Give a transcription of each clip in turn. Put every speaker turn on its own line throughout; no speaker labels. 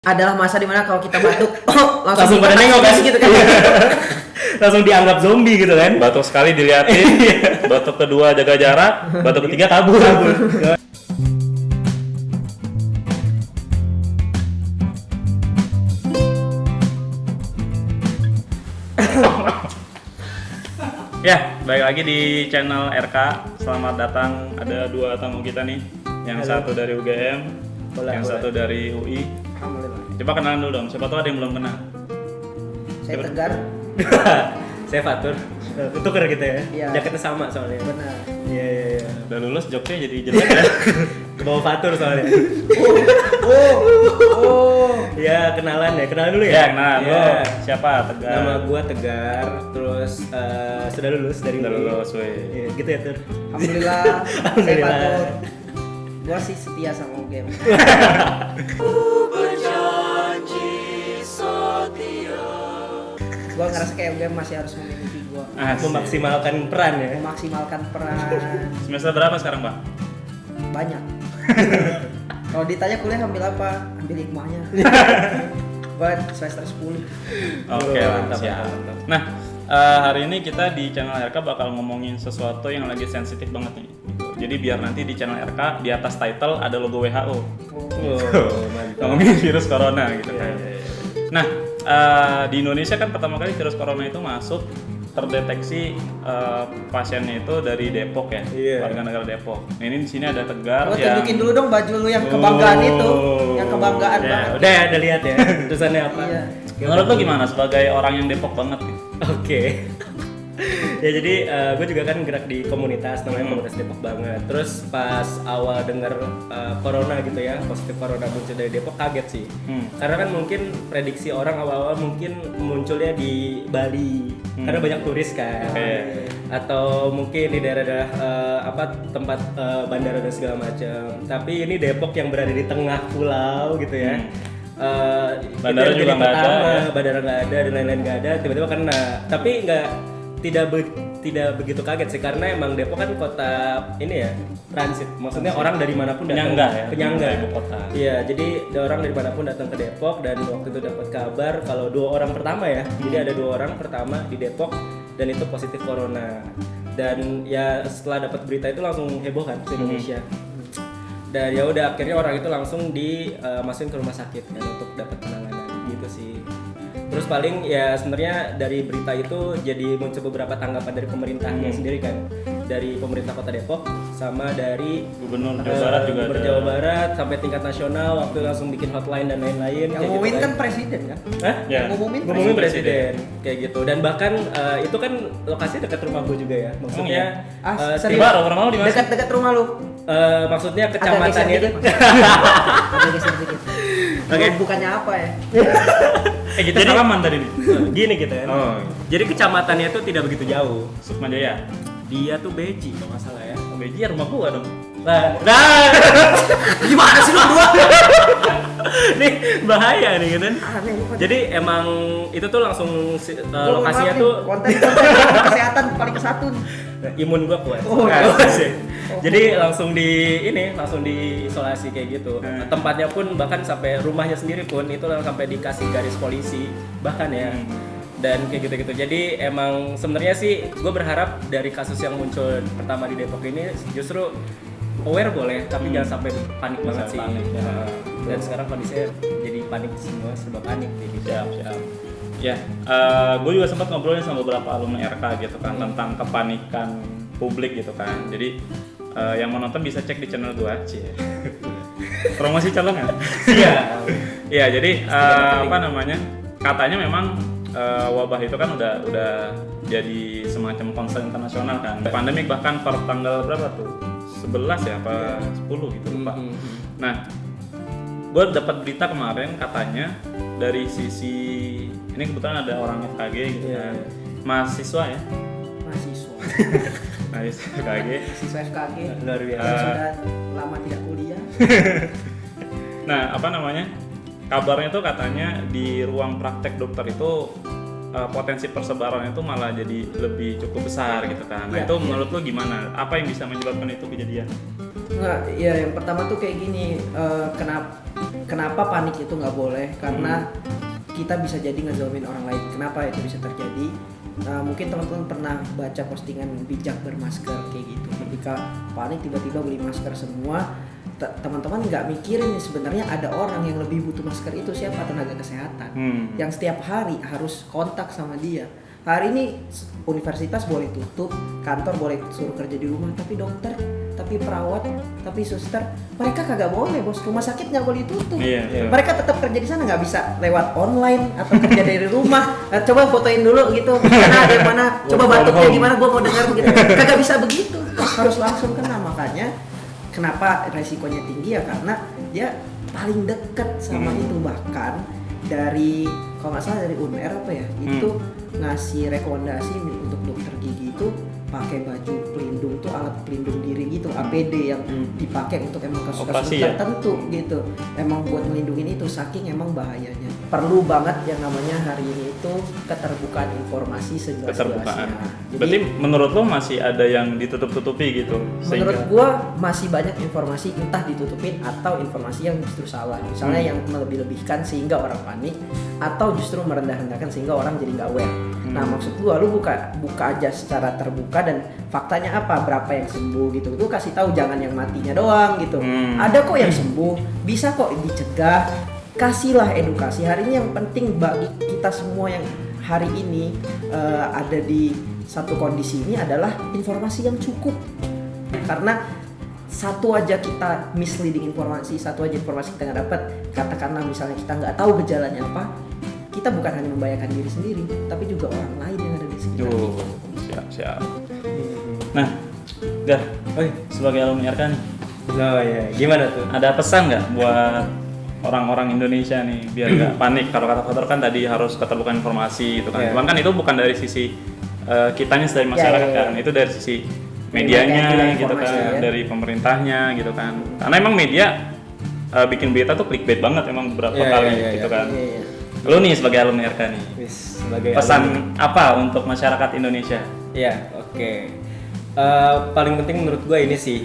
adalah masa dimana kalau kita batuk
Langsung pada nengok kan?
gitu kan.
Langsung dianggap zombie gitu kan.
Batuk sekali diliatin, batuk kedua jaga jarak, batuk ketiga kabur. Ya, balik lagi di channel RK. Selamat datang. Ada dua tamu kita nih. Yang satu dari UGM, yang satu dari UI.
Alhamdulillah.
Coba kenalan dulu dong. Siapa tahu ada yang belum kenal.
Saya Tegar.
Saya Fatur. Tuker kita ya.
Iya.
Jaketnya sama soalnya.
Benar.
Iya.
Udah lulus joknya jadi jelek ya.
Kebawa Fatur soalnya.
Oh.
Ya kenalan ya. Kenalan dulu ya.
Ya, kenalan.
Ya.
Lo siapa? Tegar.
Nama gua Tegar. Terus sudah lulus dari
Udah
UI.
lulus, weh.
Iya, gitu ya Tur.
Alhamdulillah.
Alhamdulillah.
Saya Fatur. Gua sih setia sama UGM. Gua ngerasa kayak UGM masih harus memiliki gua.
Asik.
Memaksimalkan peran ya.
Memaksimalkan peran
Semester berapa sekarang, Pak?
banyak. Kalau ditanya kuliah ambil apa? Ambil hikmahnya. Gua semester 10.
Oke,
Mantap,
siap.
mantap.
Nah, hari ini kita di channel RK bakal ngomongin sesuatu yang lagi sensitif banget nih. Gitu. Jadi biar nanti di channel RK di atas title ada logo WHO.
Oh, mantap.
Ngomongin virus corona gitu
Iya,
kan.
iya, iya.
Nah, di Indonesia kan pertama kali virus corona itu masuk terdeteksi pasiennya itu dari Depok ya,
Iya.
warga negara Depok. Nah, ini di sini ada Tegar
Gua
yang
tunjukin dulu dong baju lu yang kebanggaan itu. Yang kebanggaan
Ya,
banget.
udah lihat ya. Tulisannya apa?
Iya.
Menurut lo gimana sebagai orang yang Depok banget nih?
Oke. Ya jadi gue juga kan gerak di komunitas namanya komunitas Depok banget. Terus pas awal denger corona gitu ya, positif corona muncul dari Depok kaget sih. Karena kan mungkin prediksi orang awal-awal mungkin munculnya di Bali karena banyak turis kan.
Oke.
Atau mungkin di daerah-daerah tempat bandara dan segala macam. Tapi ini Depok yang berada di tengah pulau gitu ya.
Bandara
itu yang
juga
jadi
nggak ada,
pertama,
ya?
bandara nggak ada dan lain-lain nggak ada, tiba-tiba kena. Tapi tidak begitu kaget sih karena emang Depok kan kota ini ya transit, maksudnya orang dari manapun datang.
Penyangga ya,
Penyangga
ibu kota.
Iya, jadi orang dari manapun datang ke Depok dan waktu itu dapat kabar kalau 2 orang pertama ya, jadi ada 2 orang pertama di Depok dan itu positif corona. Dan ya setelah dapat berita itu langsung heboh kan di Indonesia. Dan ya udah akhirnya orang itu langsung dimasukin ke rumah sakit kan untuk dapat penanganan gitu sih. Terus paling ya sebenarnya dari berita itu jadi muncul beberapa tanggapan dari pemerintahnya sendiri kan, dari pemerintah Kota Depok sama dari
Gubernur Jawa Barat juga
Gubernur
ada.
Jawa Barat sampai tingkat nasional waktu langsung bikin hotline dan lain-lain.
Yang
kayak
ngumumin
gitu
kan presiden kan?
Hah?
Ya.
Yang ngumumin
Ngomongin
Presiden.
presiden kayak gitu dan bahkan itu kan lokasi dekat rumah gue juga ya maksudnya
Ah,
eh,
serius?
Di Baru, rumah lo di mana?
Dekat-dekat rumah lu.
maksudnya
Agak
kecamatannya
geser
itu
dikit, Mas. Agak geser dikit.
Oke.
Bukannya apa ya?
Kita salaman tadi nih.
gini gitu kan.
Oh,
Jadi kecamatannya itu tidak begitu jauh.
Sukma Jaya.
Dia tuh Beji kalau nggak salah ya.
Oh, Beji ya rumah gua dong.
Nah,
Gimana sih lu berdua?
nih bahaya nih gitu.
Aneh lu kan.
Jadi emang itu tuh langsung
Gua
lokasinya
maaf nih,
tuh
konten kesehatan paling kesatu nih.
imun gua kuat.
Oh,
Nah,
iya.
sih. Jadi langsung langsung diisolasi kayak gitu. Tempatnya pun bahkan sampai rumahnya sendiri pun itu sampai dikasih garis polisi bahkan ya. Dan kayak gitu-gitu. Jadi emang sebenarnya sih gue berharap dari kasus yang muncul pertama di Depok ini justru aware boleh, tapi jangan sampai panik banget sih.
panik, ya.
Dan sekarang kondisinya jadi panik semua, serba panik kayak gitu.
Siap. Ya, gue juga sempat ngobrolin sama beberapa alumni RK gitu kan tentang kepanikan publik gitu kan. Jadi yang mau nonton bisa cek di channel gue aja. Promosi calon ya?
Iya.
Iya, jadi katanya memang wabah itu kan udah jadi semacam concern internasional kan. Pandemik bahkan per tanggal berapa tuh? 11 ya apa 10 gitu lupa. Nah, gue dapat berita kemarin katanya dari sisi ini kebetulan ada orang FKG gitu kan. Mahasiswa ya.
Mahasiswa.
Mahasiswa FKG.
Mahasiswa FKG.
Luar biasa.
Yang sudah lama tidak kuliah.
Nah, kabarnya tuh katanya di ruang praktek dokter itu potensi persebaran itu malah jadi lebih cukup besar gitu kan. Nah,
Iya,
itu
iya.
menurut lo gimana? Apa yang bisa menyebabkan itu kejadian?
Enggak, ya yang pertama tuh kayak gini, kenapa panik itu nggak boleh? Karena kita bisa jadi ngezalimin orang lain. Kenapa itu bisa terjadi? Nah, mungkin teman-teman pernah baca postingan bijak bermasker kayak gitu. Ketika panik tiba-tiba beli masker semua, teman-teman nggak mikirin nih sebenarnya ada orang yang lebih butuh masker itu, siapa? Tenaga kesehatan yang setiap hari harus kontak sama dia. Hari ini universitas boleh tutup, kantor boleh suruh kerja di rumah, tapi dokter, tapi perawat, tapi suster, mereka kagak boleh bos. Rumah sakit nggak boleh tutup. Mereka tetap kerja di sana, nggak bisa lewat online atau kerja dari rumah. Coba fotoin dulu gitu, mana ada yang mana, coba batuknya gimana, gua mau dengar gitu. Kagak bisa begitu, harus langsung kena. Makanya kenapa resikonya tinggi ya, karena dia paling dekat sama itu. Bahkan dari, kalau nggak salah dari UNER apa ya, itu ngasih rekomendasi untuk dokter gigi itu pakai baju pelindung tuh, alat pelindung diri gitu, APD yang dipakai untuk emang kasus-kasus tertentu gitu, emang buat melindungi itu, saking emang bahayanya. Perlu banget yang namanya hari ini itu keterbukaan informasi sejelas-jelasnya.
Berarti menurut lo masih ada yang ditutup-tutupi gitu?
Menurut gua masih banyak informasi entah ditutupin atau informasi yang justru salah. Misalnya yang melebih-lebihkan sehingga orang panik, atau justru merendah-rendahkan sehingga orang jadi nggak aware. Nah maksud gua, lu buka aja secara terbuka dan faktanya apa, berapa yang sembuh gitu. Lu kasih tahu, jangan yang matinya doang gitu. Ada kok yang sembuh, bisa kok dicegah. Kasihlah edukasi. Hari ini yang penting bagi kita semua yang hari ini ada di satu kondisi ini adalah informasi yang cukup. Karena satu aja kita misleading informasi, satu aja informasi kita nggak dapat, katakanlah misalnya kita nggak tahu gejalanya apa, kita bukan hanya membahayakan diri sendiri, tapi juga orang lain yang ada di sekitar kita.
Siap. Nah, sebagai alumni RK nih,
gimana tuh?
ada pesan nggak buat orang-orang Indonesia nih biar nggak panik? Kalau kata Fatur kan tadi harus keterbukaan informasi gitu kan. Cuman kan itu bukan dari sisi kitanya dari masyarakat kan, itu dari sisi medianya gitu kan, dari pemerintahnya gitu kan. Karena emang media bikin berita tuh clickbait banget emang beberapa kali gitu kan. Lu nih sebagai alumni RK nih,
sebagai
pesan apa untuk masyarakat Indonesia?
Paling penting menurut gue ini sih,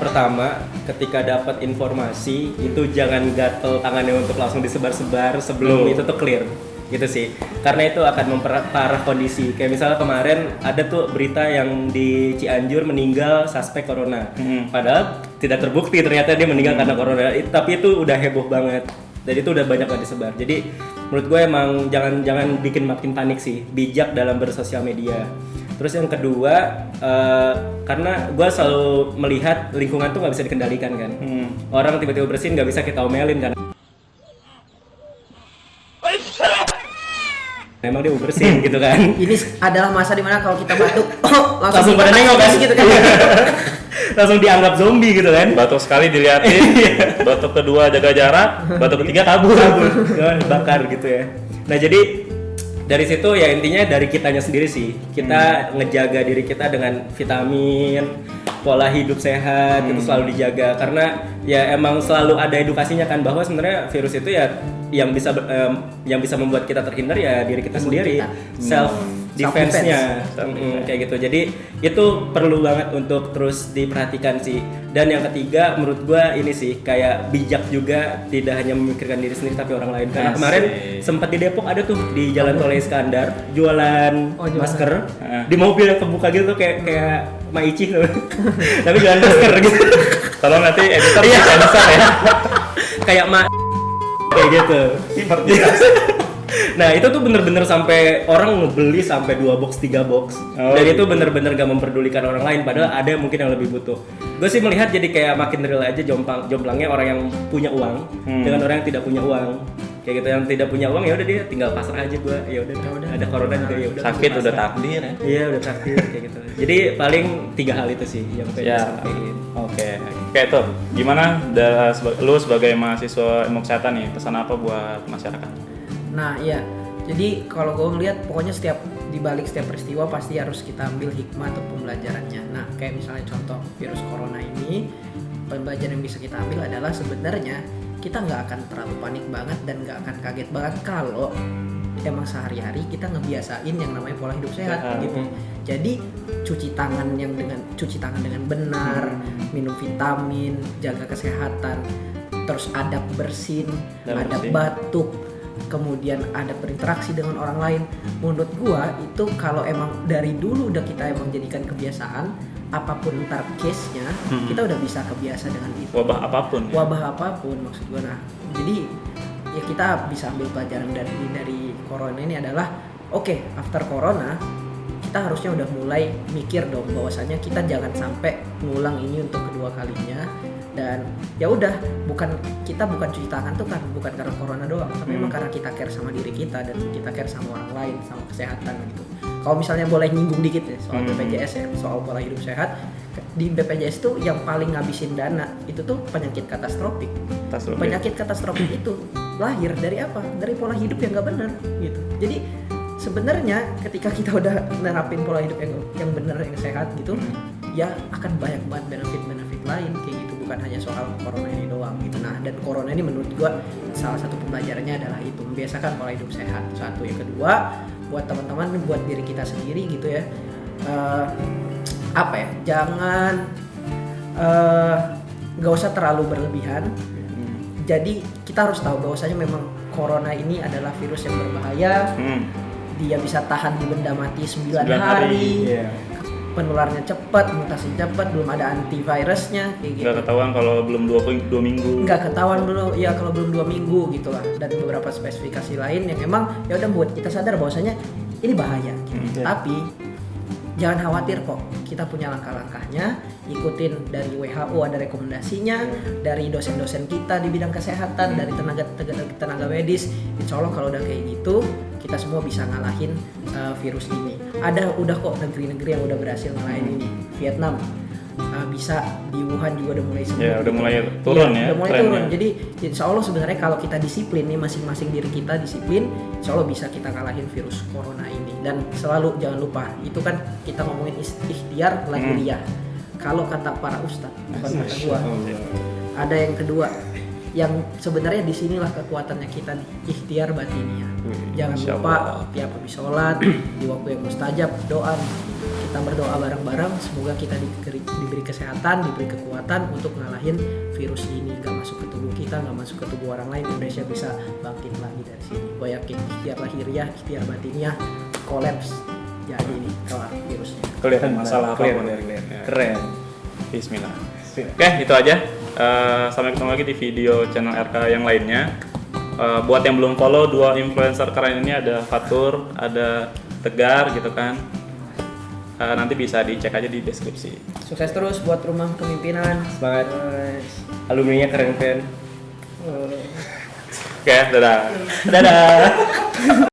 pertama ketika dapat informasi itu jangan gatel tangannya untuk langsung disebar-sebar sebelum itu tuh clear gitu sih, karena itu akan memperparah kondisi. Kayak misalnya kemarin ada tuh berita yang di Cianjur meninggal suspek corona, padahal tidak terbukti ternyata dia meninggal karena corona, tapi itu udah heboh banget dan itu udah banyak banget disebar. Jadi menurut gue emang jangan bikin makin panik sih, bijak dalam bersosial media. Terus yang kedua, karena gue selalu melihat lingkungan tuh nggak bisa dikendalikan kan. Orang tiba-tiba bersin nggak bisa kita omelin kan. Memang dia bersin gitu kan.
Ini adalah masa dimana kalau kita batuk,
langsung pada nengok kan gitu kan. Langsung dianggap zombie gitu kan.
Batuk sekali diliatin, batuk kedua jaga jarak, batuk ketiga kabur.
Bakar gitu ya. Nah jadi dari situ ya intinya dari kitanya sendiri sih, kita ngejaga diri kita dengan vitamin, pola hidup sehat itu selalu dijaga, karena ya emang selalu ada edukasinya kan bahwa sebenarnya virus itu ya yang bisa membuat kita terhindar ya diri kita sendiri, self defense-nya kayak gitu. Jadi itu perlu banget untuk terus diperhatikan sih. Dan yang ketiga menurut gua ini sih kayak bijak juga, tidak hanya memikirkan diri sendiri tapi orang lain. Karena kemarin sempat di Depok ada tuh di Jalan Tol Iskandar jualan masker di mobil yang kebuka gitu tuh kayak Maici tuh. Tapi jualan masker gitu.
Tolong nanti editor bisa ya.
Kayak kayak gitu. Nah itu tuh bener-bener sampai orang ngebeli sampai 2 box, 3 box. Dan itu bener-bener gak memperdulikan orang lain, padahal ada mungkin yang lebih butuh. Gue sih melihat jadi kayak makin real aja jomplangnya orang yang punya uang dengan orang yang tidak punya uang. Kayak gitu, yang tidak punya uang ya udah dia tinggal pasar aja. Gue ya udah ada corona juga ya udah
sakit udah takdir ya.
Iya udah takdir kayak gitu. Jadi paling 3 hal itu sih yang pengen disampaikan.
Oke tuh, gimana lu sebagai mahasiswa ilmu kesehatan nih, pesan apa buat masyarakat?
Nah iya, jadi kalau gue ngeliat pokoknya di balik setiap peristiwa pasti harus kita ambil hikmah atau pembelajarannya. Nah kayak misalnya contoh virus corona ini, pembelajaran yang bisa kita ambil adalah sebenarnya kita nggak akan terlalu panik banget dan nggak akan kaget banget kalau emang sehari-hari kita ngebiasain yang namanya pola hidup sehat gitu. Jadi cuci tangan dengan benar, minum vitamin, jaga kesehatan. terus adab bersin,
Adab
adab
bersin.
batuk, kemudian ada berinteraksi dengan orang lain. Menurut gua itu kalau emang dari dulu udah kita emang jadikan kebiasaan, apapun ntar case-nya kita udah bisa kebiasa dengan itu.
Wabah apapun. Ya?
Wabah apapun maksud gua. Nah, jadi ya kita bisa ambil pelajaran dari corona ini adalah oke, after corona kita harusnya udah mulai mikir dong bahwasanya kita jangan sampai ngulang ini untuk kedua kalinya. Dan ya udah, kita bukan cuci tangan tuh kan bukan karena corona doang, tapi memang karena kita care sama diri kita dan kita care sama orang lain, sama kesehatan gitu. Kalau misalnya boleh nyinggung dikit ya soal BPJS ya, soal pola hidup sehat, di BPJS tuh yang paling ngabisin dana itu tuh penyakit katastrofik. Penyakit katastrofik itu lahir dari apa? Dari pola hidup yang nggak benar gitu. Jadi sebenarnya ketika kita udah nerapin pola hidup yang benar, yang sehat gitu, ya akan banyak banget benefit lain kayak gitu, bukan hanya soal corona ini doang gitu. Nah, dan corona ini menurut gua salah satu pembelajarannya adalah itu, membiasakan pola hidup sehat. Satu, yang kedua buat teman-teman, buat diri kita sendiri gitu ya, jangan nggak usah terlalu berlebihan. Jadi kita harus tahu bahwasanya memang corona ini adalah virus yang berbahaya. Dia bisa tahan di benda mati 9 hari.
Iya.
Penularannya cepat, mutasi cepat, belum ada antivirusnya kayak gitu.
Nggak ketahuan kalau belum 2 minggu.
Nggak ketahuan dulu ya kalau belum 2 minggu gitu lah. Dan beberapa spesifikasi lain yang emang ya udah buat kita sadar bahwasanya ini bahaya gitu. Tapi jangan khawatir kok, kita punya langkah-langkahnya. Ikutin dari WHO ada rekomendasinya, dari dosen-dosen kita di bidang kesehatan, dari tenaga medis. Insya Allah kalau udah kayak gitu, kita semua bisa ngalahin virus ini. Udah kok negeri-negeri yang udah berhasil ngalahin ini. Vietnam bisa, di Wuhan juga udah mulai sembuh.
Ya, udah
gitu.
mulai turun ya.
Udah mulai
trennya.
turun. Jadi insya Allah sebenarnya kalau kita disiplin nih, masing-masing diri kita disiplin, insya Allah bisa kita kalahin virus corona ini. Dan selalu jangan lupa, itu kan kita ngomongin ikhtiar lahiriah. Kalau kata para ustadz, bukan kata gua. Ada yang kedua, yang sebenarnya disinilah kekuatannya kita nih, ikhtiar batiniah. Jangan lupa tiap habis sholat di waktu yang mustajab doa. Kita berdoa bareng-bareng, semoga kita diberi kesehatan, diberi kekuatan untuk ngalahin virus ini, nggak masuk ke tubuh kita, nggak masuk ke tubuh orang lain. Indonesia bisa bangkit lagi dari sini. Gue yakin ikhtiar lahiriah, ikhtiar batiniah, kolaps, jadi ini kelar virusnya.
Kelihatan masalah apapun.
Keren.
Bismillah. Oke, itu aja. Sampai ketemu lagi di video channel RK yang lainnya. Buat yang belum follow, 2 influencer keren ini, ada Fatur, ada Tegar gitu kan. Nanti bisa dicek aja di deskripsi.
Sukses terus buat Rumah Kepemimpinan.
Semangat. Alumninya keren-keren.
Oke, dadah.
Dadah.